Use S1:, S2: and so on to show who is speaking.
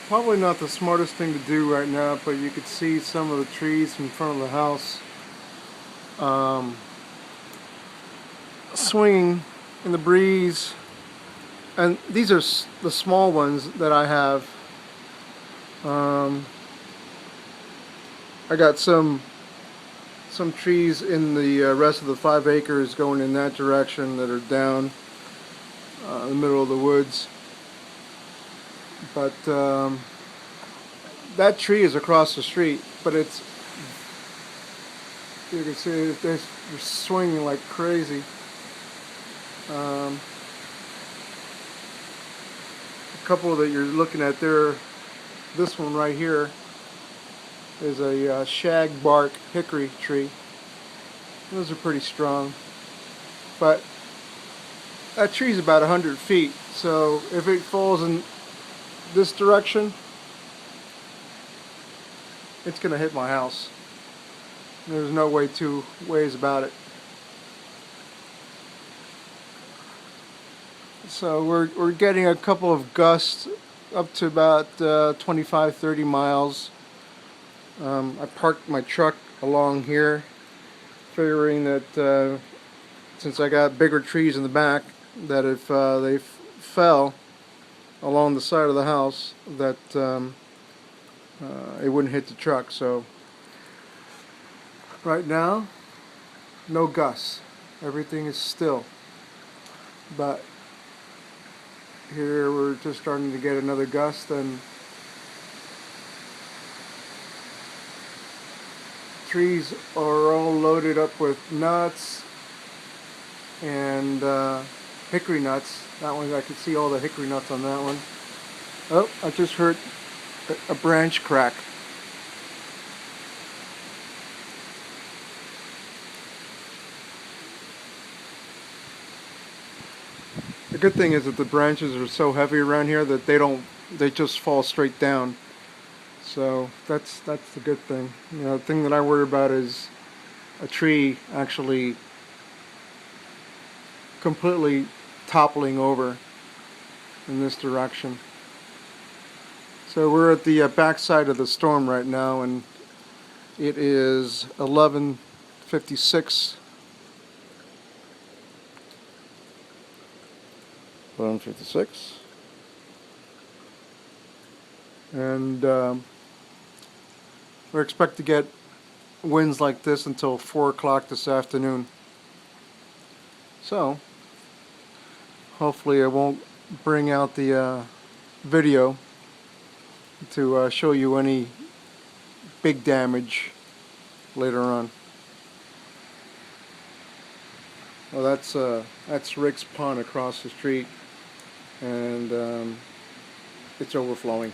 S1: Probably not the smartest thing to do right now, but you could see some of the trees in front of the house swinging in the breeze. And these are the small ones that I have. I got some trees in the rest of the 5 acres going in that direction that are down in the middle of the woods. But that tree is across the street, but it's, you can see they're swinging like crazy. A couple that you're looking at there, this one right here is a shag bark hickory tree. Those are pretty strong, but that tree's about 100 feet, so if it falls in this direction, it's gonna hit my house. There's no two ways about it. So we're getting a couple of gusts up to about 25-30 miles. I parked my truck along here, figuring that since I got bigger trees in the back, that if they fell along the side of the house, that it wouldn't hit the truck. So right now, no gusts. Everything is still. But here we're just starting to get another gust, and trees are all loaded up with nuts and hickory nuts. That one, I could see all the hickory nuts on that one. Oh, I just heard a branch crack. The good thing is that the branches are so heavy around here that they just fall straight down. So that's the good thing. You know, the thing that I worry about is a tree actually completely toppling over in this direction. So we're at the backside of the storm right now, and it is 11:56. 11:56. And we expect to get winds like this until 4 o'clock this afternoon. So hopefully I won't bring out the video to show you any big damage later on. Well, that's Rick's pond across the street, and it's overflowing.